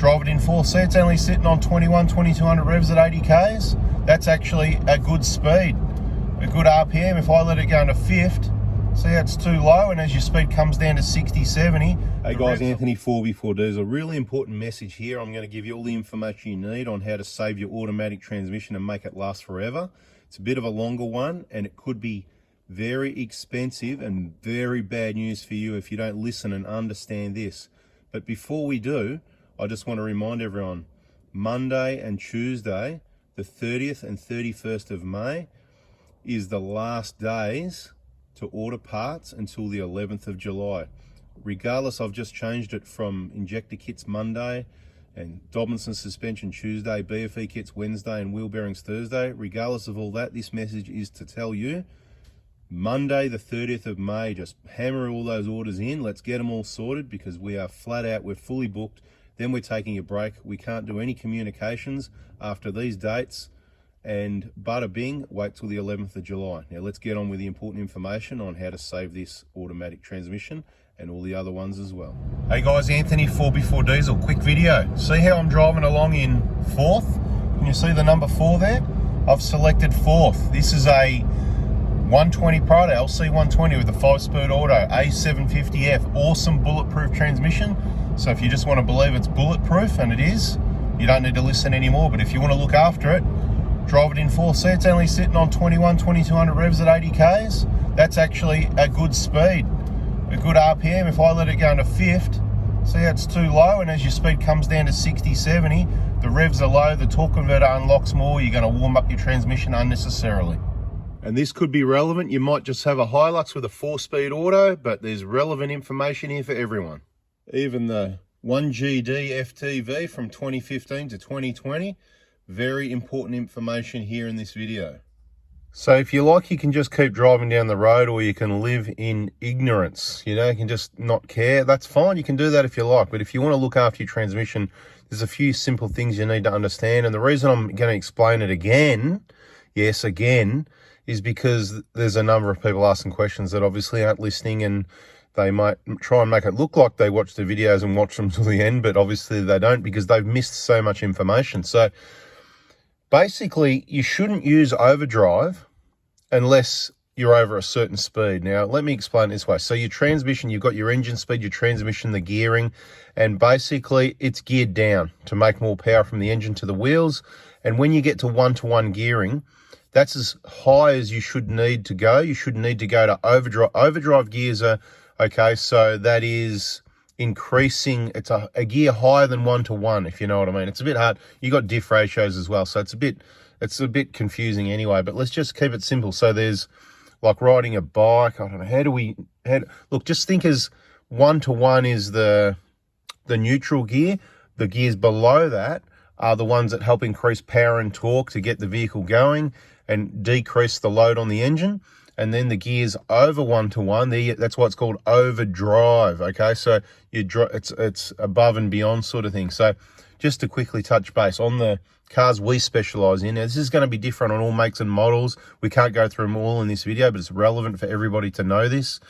Drive it in 4C, it's only sitting on 2200 revs at 80 Ks. That's actually a good speed, a good RPM. If I let it go into fifth, see how it's too low, and as your speed comes down to 60, 70. Hey guys, Anthony 4x4 There's a really important message here. I'm going to give you all the information you need on how to save your automatic transmission and make it last forever. It's a bit of a longer one, and it could be very expensive and very bad news for you if you don't listen and understand this. But before we do, I just want to remind everyone, Monday and Tuesday, the 30th and 31st of May, is the last days to order parts until the 11th of July. Regardless, I've just changed it from injector kits Monday and Dobinson suspension Tuesday, BFE kits Wednesday and wheel bearings Thursday. Regardless of all that, this message is to tell you, Monday the 30th of May, just hammer all those orders in. Let's get them all sorted because we are flat out, we're fully booked. Then we're taking a break. We can't do any communications after these dates. And bada bing, wait till the 11th of July. Now let's get on with the important information on how to save this automatic transmission and all the other ones as well. Hey guys, Anthony 4x4 Diesel, quick video. See how I'm driving along in fourth? Can you see the number 4 there? I've selected fourth. This is a 120 Prado, LC 120 with a 5-speed auto, A750F, awesome bulletproof transmission. So if you just want to believe it's bulletproof, and it is, you don't need to listen anymore. But if you want to look after it, drive it in 4C, it's only sitting on 2200 revs at 80 Ks. That's actually a good speed, a good RPM. If I let it go into fifth, see how it's too low, and as your speed comes down to 60, 70, the revs are low, the torque converter unlocks more, you're going to warm up your transmission unnecessarily. And this could be relevant. You might just have a Hilux with a 4-speed auto, but there's relevant information here for everyone. Even the 1GD FTV from 2015 to 2020, very important information here in this video. So if you like, you can just keep driving down the road, or you can live in ignorance. You know, you can just not care. That's fine. You can do that if you like. But if you want to look after your transmission, there's a few simple things you need to understand. And the reason I'm going to explain it again, yes, again, is because there's a number of people asking questions that obviously aren't listening, and they might try and make it look like they watch the videos and watch them to the end, but obviously they don't because they've missed so much information. So basically, you shouldn't use overdrive unless you're over a certain speed. Now, let me explain it this way. So your transmission, you've got your engine speed, your transmission, the gearing, and basically it's geared down to make more power from the engine to the wheels. And when you get to one-to-one gearing, that's as high as you should need to go. You should need to go to overdrive. Overdrive gears are, okay, so that is increasing. It's a gear higher than one-to-one, if you know what I mean. It's a bit hard. You got diff ratios as well, so it's a bit confusing anyway, but let's just keep it simple. So there's like riding a bike. I don't know, look, just think as one-to-one is the neutral gear. The gears below that are the ones that help increase power and torque to get the vehicle going and decrease the load on the engine. And then the gears over one-to-one, that's why it's called overdrive, okay? So it's above and beyond sort of thing. So just to quickly touch base on the cars we specialize in, now this is going to be different on all makes and models. We can't go through them all in this video, but it's relevant for everybody to know this.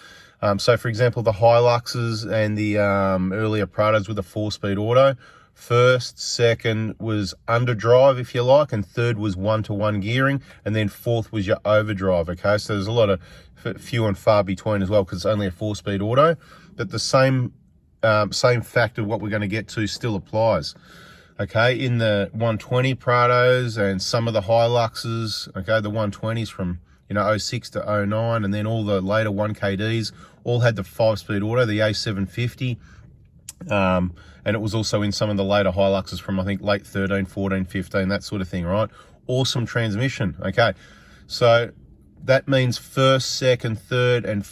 So for example, the Hiluxes and the earlier Prados with a 4-speed auto, first, second was underdrive, if you like, and third was one-to-one gearing, and then fourth was your overdrive, okay? So there's a lot of few and far between as well because it's only a 4-speed auto, but the same fact of what we're going to get to still applies, okay? In the 120 Prados and some of the Hiluxes, okay, the 120s from, 06 to 09, and then all the later 1KDs all had the 5-speed auto, the A750, and it was also in some of the later Hiluxes from, I think, late 13, 14, 15, that sort of thing, right? Awesome transmission, okay? So that means first, second, third, and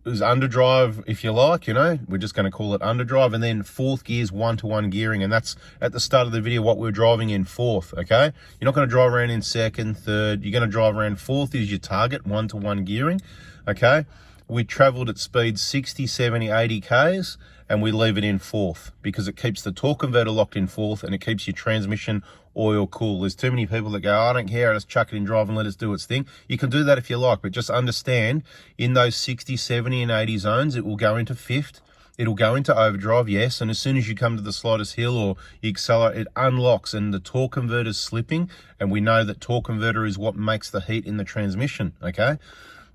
is underdrive, if you like, we're just going to call it underdrive, and then fourth gear's one-to-one gearing, and that's at the start of the video what we're driving in fourth, okay? You're not going to drive around in second, third, you're going to drive around fourth is your target, one-to-one gearing, okay? We traveled at speeds 60, 70, 80 Ks, and we leave it in fourth because it keeps the torque converter locked in fourth and it keeps your transmission oil cool. There's too many people that go, I don't care, I just chuck it in drive and let it do its thing. You can do that if you like, but just understand in those 60, 70 and 80 zones, it will go into fifth. It'll go into overdrive, yes, and as soon as you come to the slightest hill or you accelerate, it unlocks and the torque converter's slipping, and we know that torque converter is what makes the heat in the transmission, okay?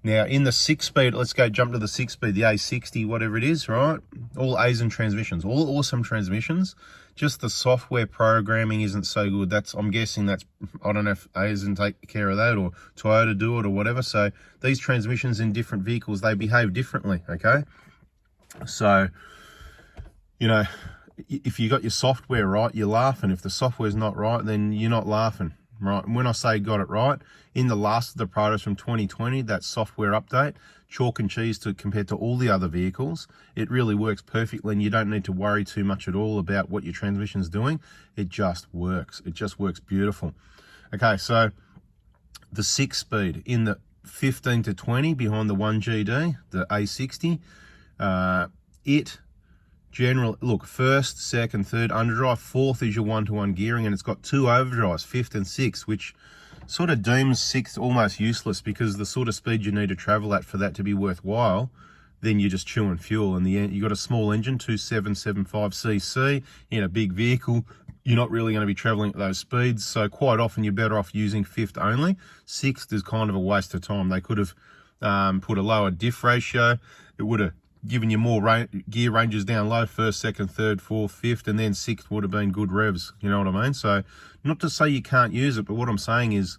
Now, in the 6-speed, let's go jump to the 6-speed, the A60, whatever it is, right? All Asian transmissions, all awesome transmissions. Just the software programming isn't so good. I'm guessing that's, I don't know if Asian take care of that or Toyota do it or whatever. So these transmissions in different vehicles, they behave differently, okay? So, you know, if you got your software right, you're laughing. If the software's not right, then you're not laughing. Right, and when I say got it right, in the last of the Prados from 2020, that software update, chalk and cheese compared to all the other vehicles, it really works perfectly, and you don't need to worry too much at all about what your transmission's doing. It just works. It just works beautiful. Okay, so the 6-speed in the 15 to 20 behind the 1GD, the A60, look, first, second, third underdrive, fourth is your one-to-one gearing, and it's got 2 overdrives, fifth and sixth, which sort of deems sixth almost useless, because the sort of speed you need to travel at for that to be worthwhile, then you're just chewing fuel. In the end, you got a small engine, 2775cc, in a big vehicle. You're not really going to be traveling at those speeds, so quite often you're better off using fifth only. Sixth is kind of a waste of time. They could have put a lower diff ratio. It would have giving you more gear ranges down low, first, second, third, fourth, fifth, and then sixth would have been good revs, you know what I mean? So not to say you can't use it, but what I'm saying is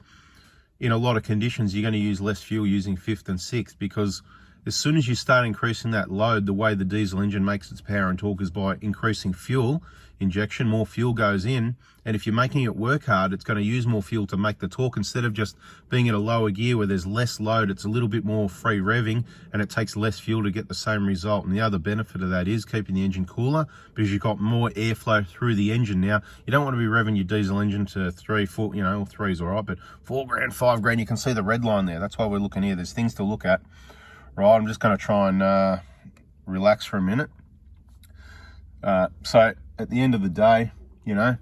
in a lot of conditions, you're going to use less fuel using fifth and sixth, because as soon as you start increasing that load, the way the diesel engine makes its power and torque is by increasing fuel injection, more fuel goes in, and if you're making it work hard, it's going to use more fuel to make the torque. Instead of just being in a lower gear where there's less load, it's a little bit more free revving, and it takes less fuel to get the same result. And the other benefit of that is keeping the engine cooler, because you've got more airflow through the engine. Now, you don't want to be revving your diesel engine to 3, 4, you know, 3's all right, but 4 grand, 5 grand, you can see the red line there. That's why we're looking here. There's things to look at. Right, I'm just going to try and relax for a minute. So at the end of the day, you know,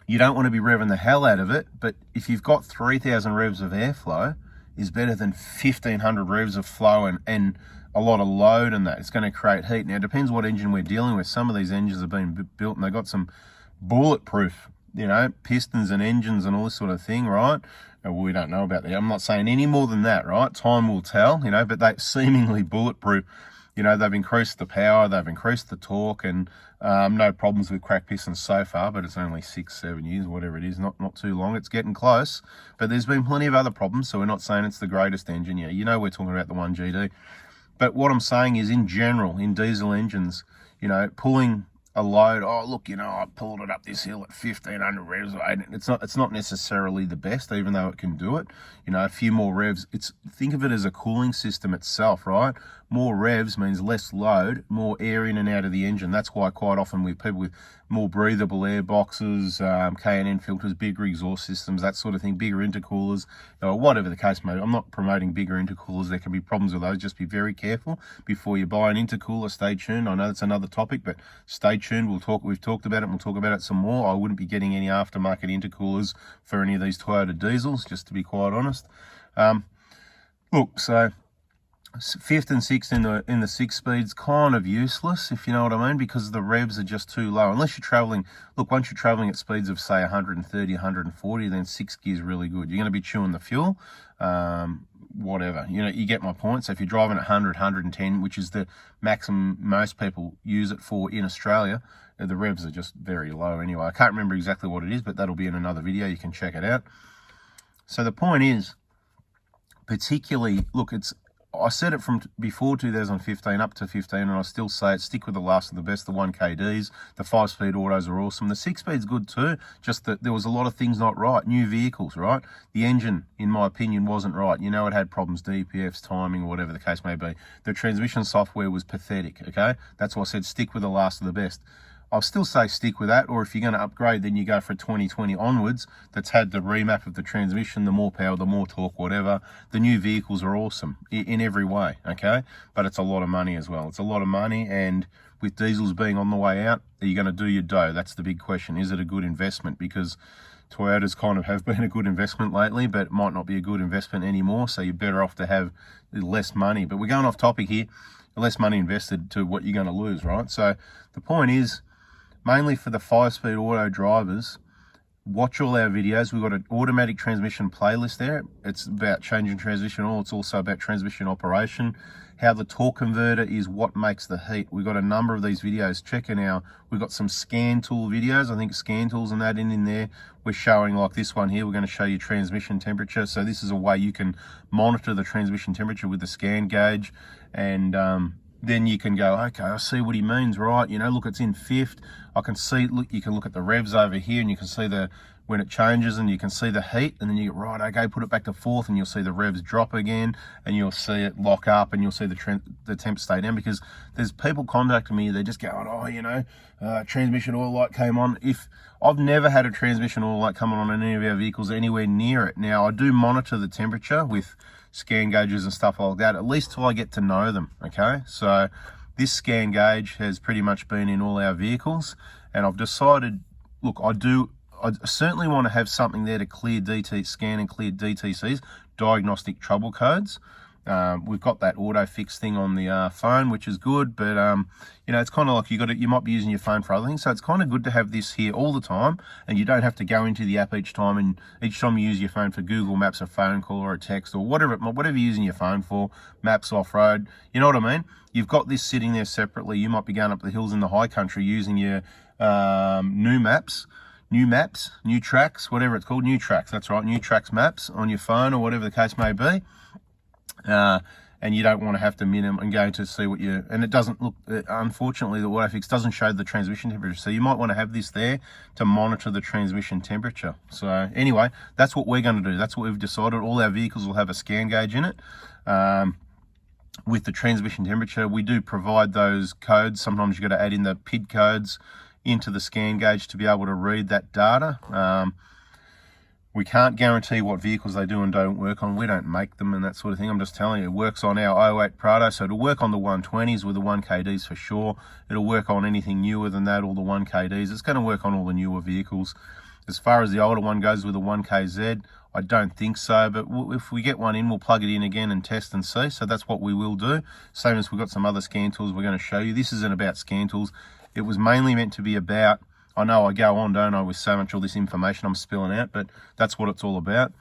you don't want to be revving the hell out of it, but if you've got 3,000 revs of airflow, is better than 1,500 revs of flow and a lot of load, and that it's going to create heat. Now, it depends what engine we're dealing with. Some of these engines have been built and they've got some bulletproof, you know, pistons and engines and all this sort of thing, right? We don't know about that. I'm not saying any more than that, right? Time will tell, you know, but they seemingly bulletproof. You know, they've increased the power, they've increased the torque, and no problems with cracked pistons so far, but it's only 6-7 years, whatever it is, not too long. It's getting close, but there's been plenty of other problems, so we're not saying it's the greatest engine. Yeah, you know, we're talking about the 1GD. But what I'm saying is, in general, in diesel engines, you know, pulling a load, oh, look, you know, I pulled it up this hill at 1,500 revs. It's not necessarily the best, even though it can do it. You know, a few more revs. Think of it as a cooling system itself, right? More revs means less load, more air in and out of the engine. That's why quite often with people with more breathable air boxes, K&N filters, bigger exhaust systems, that sort of thing, bigger intercoolers, or whatever the case may be. I'm not promoting bigger intercoolers. There can be problems with those. Just be very careful before you buy an intercooler. Stay tuned. I know that's another topic, but stay tuned. We've talked about it, and we'll talk about it some more. I wouldn't be getting any aftermarket intercoolers for any of these Toyota diesels, just to be quite honest. Look, so fifth and sixth in the 6-speed's kind of useless, if you know what I mean, because the revs are just too low. Unless you're traveling, look, once you're traveling at speeds of say 130, 140, then 6 gear's really good. You're going to be chewing the fuel, whatever. You know, you get my point. So if you're driving at 100, 110, which is the maximum most people use it for in Australia, the revs are just very low anyway. I can't remember exactly what it is, but that'll be in another video. You can check it out. So the point is, particularly, look, I said it from before 2015 up to 15, and I still say it, stick with the last of the best, the 1KDs. The 5-speed autos are awesome. The 6-speed's good too, just that there was a lot of things not right. New vehicles, right? The engine, in my opinion, wasn't right. You know, it had problems, DPFs, timing, or whatever the case may be. The transmission software was pathetic, okay? That's why I said stick with the last of the best. I'll still say stick with that, or if you're going to upgrade, then you go for 2020 onwards. That's had the remap of the transmission, the more power, the more torque, whatever. The new vehicles are awesome in every way, okay? But it's a lot of money as well. It's a lot of money, and with diesels being on the way out, are you going to do your dough? That's the big question. Is it a good investment? Because Toyotas kind of have been a good investment lately, but it might not be a good investment anymore, so you're better off to have less money. But we're going off topic here. less money invested to what you're going to lose, right? So the point is, mainly for the 5-speed auto drivers, watch all our videos. We've got an automatic transmission playlist there. It's about changing transmission oil. It's also about transmission operation, how the torque converter is what makes the heat. We've got a number of these videos. Checking out, we've got some scan tool videos. I think scan tools and that in there. We're showing, like this one here, we're going to show you transmission temperature. So this is a way you can monitor the transmission temperature with the scan gauge, and then you can go, okay, I see what he means, right? You know, look, it's in fifth. I can see, look, you can look at the revs over here, and you can see when it changes, and you can see the heat, and then you go, right, okay, put it back to fourth, and you'll see the revs drop again, and you'll see it lock up, and you'll see the temp stay down, because there's people contacting me, they're just going, oh, you know, transmission oil light came on. If I've never had a transmission oil light come on any of our vehicles anywhere near it. Now, I do monitor the temperature with scan gauges and stuff like that, at least till I get to know them, okay? So this scan gauge has pretty much been in all our vehicles, and I've decided, look, I certainly want to have something there to clear scan and clear DTCs, diagnostic trouble codes. We've got that auto fix thing on the phone, which is good, but you know, it's kind of like you might be using your phone for other things, so it's kind of good to have this here all the time, and you don't have to go into the app each time. And each time you use your phone for Google Maps, a phone call or a text or whatever you're using your phone for, maps, off road, you know what I mean? You've got this sitting there separately. You might be going up the hills in the high country using your new maps, new tracks, whatever it's called, new tracks. That's right, new tracks maps on your phone or whatever the case may be. And you don't want to have to minimum and go to see what you, and it doesn't look, unfortunately, the AutoFix doesn't show the transmission temperature. So you might want to have this there to monitor the transmission temperature. So anyway, that's what we're going to do. That's what we've decided. All our vehicles will have a scan gauge in it. With the transmission temperature, we do provide those codes. Sometimes you've got to add in the PID codes into the scan gauge to be able to read that data. We can't guarantee what vehicles they do and don't work on. We don't make them and that sort of thing. I'm just telling you, it works on our 08 Prado, so it'll work on the 120s with the 1KDs for sure. It'll work on anything newer than that, all the 1KDs. It's going to work on all the newer vehicles. As far as the older one goes with the 1KZ, I don't think so, but if we get one in, we'll plug it in again and test and see. So that's what we will do. Same as we've got some other scan tools we're going to show you. This isn't about scan tools. It was mainly meant to be about, I know I go on, don't I, with so much all this information I'm spilling out, but that's what it's all about.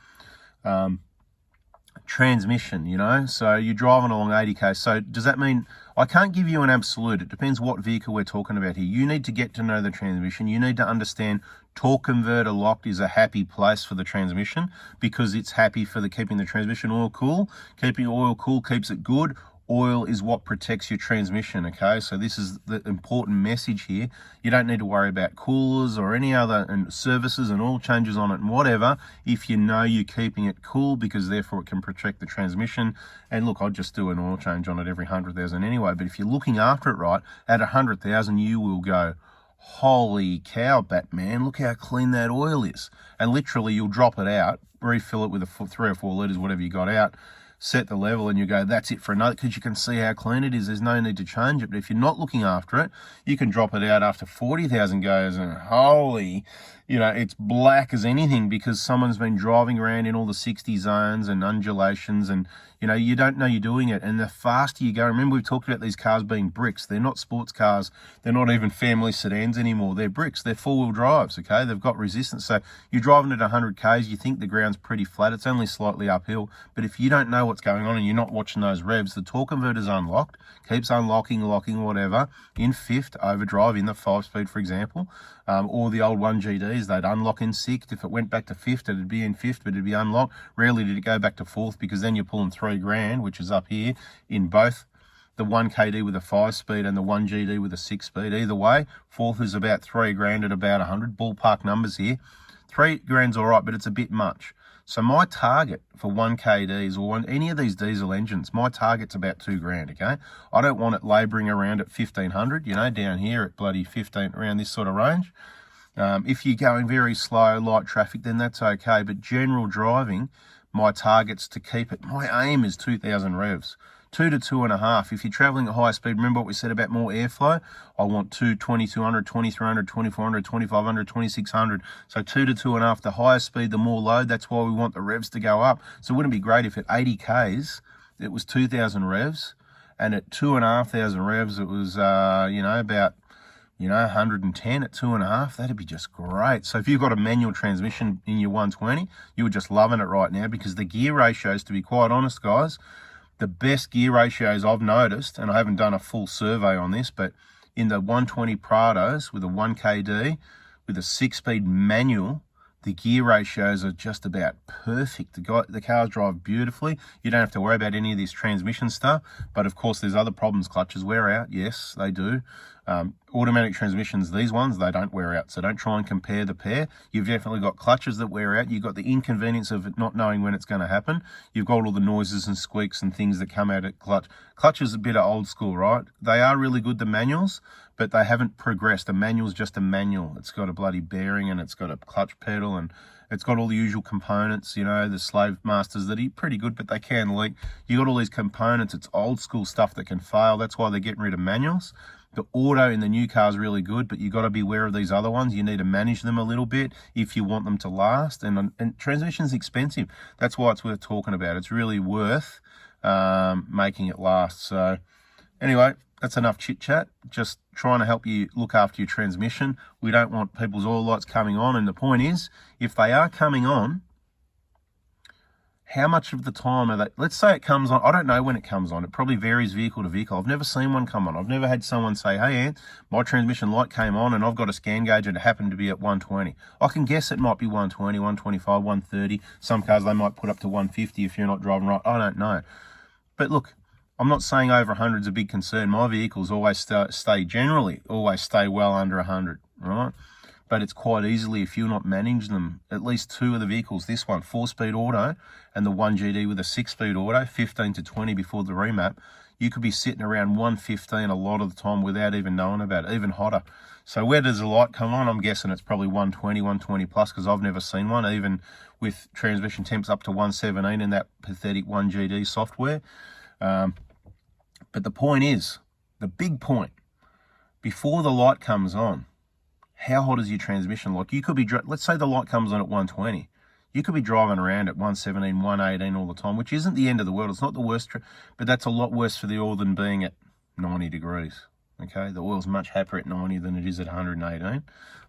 Transmission, you know, so you're driving along 80k. So does that mean, I can't give you an absolute. It depends what vehicle we're talking about here. You need to get to know the transmission. You need to understand torque converter locked is a happy place for the transmission, because it's happy for keeping the transmission oil cool. Keeping oil cool keeps it good. Oil is what protects your transmission, okay? So this is the important message here. You don't need to worry about coolers or any other services and oil changes on it and whatever, if you know you're keeping it cool, because therefore it can protect the transmission. And look, I'd just do an oil change on it every 100,000 anyway, but if you're looking after it right, at 100,000 you will go, holy cow, Batman, look how clean that oil is. And literally you'll drop it out, refill it with 3 or 4 litres, whatever you got out, set the level, and you go, that's it for another, because you can see how clean it is. There's no need to change it. But if you're not looking after it, you can drop it out after 40,000 goes, and holy, you know, it's black as anything, because someone's been driving around in all the 60 zones and undulations, and you know, you don't know you're doing it. And the faster you go, remember we've talked about these cars being bricks. They're not sports cars. They're not even family sedans anymore. They're bricks. They're four-wheel drives, okay? They've got resistance. So you're driving at 100 Ks, you think the ground's pretty flat. It's only slightly uphill. But if you don't know what's going on and you're not watching those revs, the torque converter's unlocked, keeps unlocking, locking, whatever, in fifth, overdrive, in the 5-speed, for example, or the old 1GDs, they'd unlock in sixth. If it went back to fifth, it'd be in fifth, but it'd be unlocked. Rarely did it go back to fourth, because then you're pulling $3,000, which is up here in both the 1KD with a 5-speed and the 1GD with a 6-speed. Either way, fourth is about $3,000 at about 100. Ballpark numbers here. $3,000's all right, but it's a bit much. So my target for 1KDs or any of these diesel engines, my target's about $2,000, okay? I don't want it labouring around at 1,500, you know, down here at bloody 15, around this sort of range. If you're going very slow, light traffic, then that's okay. But general driving, my target's to keep it. My aim is 2,000 revs. 2 to 2.5. If you're traveling at high speed, remember what we said about more airflow? I want 2,200, 2,300, 2,400, 2,500, 2,600. So 2 to 2.5. The higher speed, the more load. That's why we want the revs to go up. So wouldn't it be great if at 80 Ks, it was 2,000 revs, and at 2,500 revs, it was, about 110 at 2.5, that'd be just great. So if you've got a manual transmission in your 120, you were just loving it right now, because the gear ratios, to be quite honest, guys, the best gear ratios I've noticed, and I haven't done a full survey on this, but in the 120 Prados with a 1KD, with a 6-speed manual, the gear ratios are just about perfect. The cars drive beautifully. You don't have to worry about any of this transmission stuff. But of course, there's other problems. Clutches wear out. Yes, they do. Automatic transmissions, these ones, they don't wear out. So don't try and compare the pair. You've definitely got clutches that wear out. You've got the inconvenience of it not knowing when it's going to happen. You've got all the noises and squeaks and things that come out at clutch. Clutch is a bit of old school, right? They are really good, the manuals, but they haven't progressed. A manual's just a manual. It's got a bloody bearing, and it's got a clutch pedal, and it's got all the usual components, the slave masters that are pretty good, but they can leak. You got all these components. It's old school stuff that can fail. That's why they're getting rid of manuals. The auto in the new car is really good, but you got to be aware of these other ones. You need to manage them a little bit if you want them to last. And transmission's expensive. That's why it's worth talking about. It's really worth making it last. So anyway, that's enough chit chat. Just trying to help you look after your transmission. We don't want people's oil lights coming on. And the point is, if they are coming on, how much of the time are they? Let's say it comes on. I don't know when it comes on. It probably varies vehicle to vehicle. I've never seen one come on. I've never had someone say, hey, Ant, my transmission light came on and I've got a scan gauge and it happened to be at 120. I can guess it might be 120, 125, 130. Some cars they might put up to 150 if you're not driving right. I don't know. But look, I'm not saying over 100 is a big concern. My vehicles always stay well under 100, right? But it's quite easily, if you're not managing them, at least two of the vehicles, this one, 4-speed auto, and the 1GD with a 6-speed auto, 15 to 20 before the remap, you could be sitting around 115 a lot of the time without even knowing about it, even hotter. So where does the light come on? I'm guessing it's probably 120, 120 plus, because I've never seen one, even with transmission temps up to 117 in that pathetic 1GD software. But the point is, the big point, before the light comes on, how hot is your transmission? Like, you could be, let's say the light comes on at 120. You could be driving around at 117, 118 all the time, which isn't the end of the world. It's not the worst, but that's a lot worse for the oil than being at 90 degrees. Okay, the oil's much happier at 90 than it is at 118.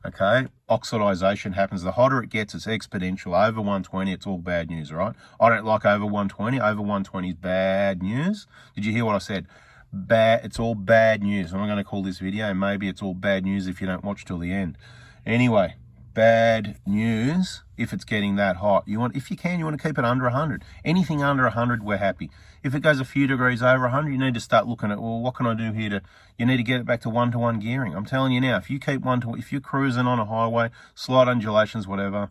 Okay, oxidization happens. The hotter it gets, it's exponential. Over 120, it's all bad news, right? I don't like over 120. Over 120 is bad news. Did you hear what I said? Bad. It's all bad news. I'm going to call this video, maybe it's all bad news if you don't watch till the end. Anyway, bad news if it's getting that hot. If you want to keep it under 100. Anything under 100, we're happy. If it goes a few degrees over 100, you need to start looking at, well, what can I do here you need to get it back to 1-to-1 gearing. I'm telling you now, if you keep if you're cruising on a highway, slight undulations, whatever,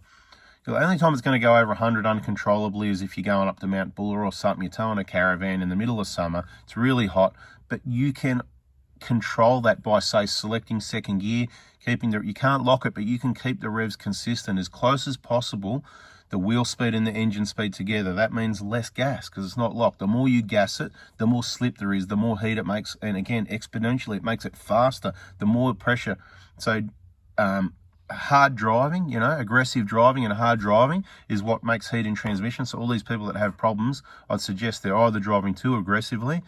the only time it's going to go over 100 uncontrollably is if you're going up to Mount Buller or something, you're towing a caravan in the middle of summer, it's really hot, but you can control that by, say, selecting second gear, you can't lock it, but you can keep the revs consistent as close as possible, the wheel speed and the engine speed together. That means less gas because it's not locked. The more you gas it, the more slip there is, the more heat it makes, and again, exponentially, it makes it faster, the more pressure. So, hard driving, aggressive driving and hard driving is what makes heat in transmission. So all these people that have problems, I'd suggest they're either driving too aggressively.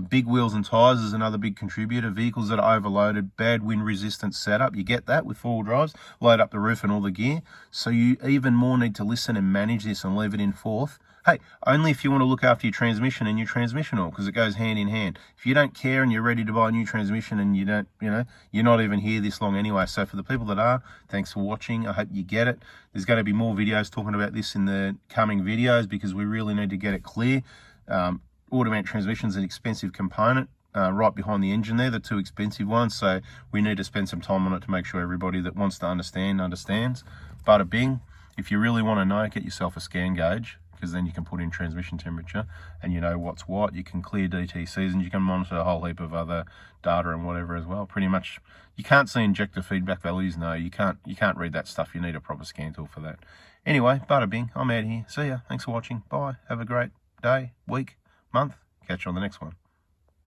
Big wheels and tires is another big contributor. Vehicles that are overloaded, bad wind resistance setup. You get that with four-wheel drives, load up the roof and all the gear. So you even more need to listen and manage this and leave it in fourth. Hey, only if you want to look after your transmission and your transmission oil, because it goes hand in hand. If you don't care and you're ready to buy a new transmission and you don't, you're not even here this long anyway. So for the people that are, thanks for watching. I hope you get it. There's going to be more videos talking about this in the coming videos because we really need to get it clear. Automatic transmission is an expensive component right behind the engine there, the two expensive ones. So we need to spend some time on it to make sure everybody that wants to understand understands. Bada bing. If you really want to know, get yourself a scan gauge, because then you can put in transmission temperature and you know what's what. You can clear DTCs and you can monitor a whole heap of other data and whatever as well. Pretty much, you can't see injector feedback values. No, you can't read that stuff. You need a proper scan tool for that. Anyway, bada bing, I'm out here. See ya. Thanks for watching. Bye. Have a great day, week, month. Catch you on the next one.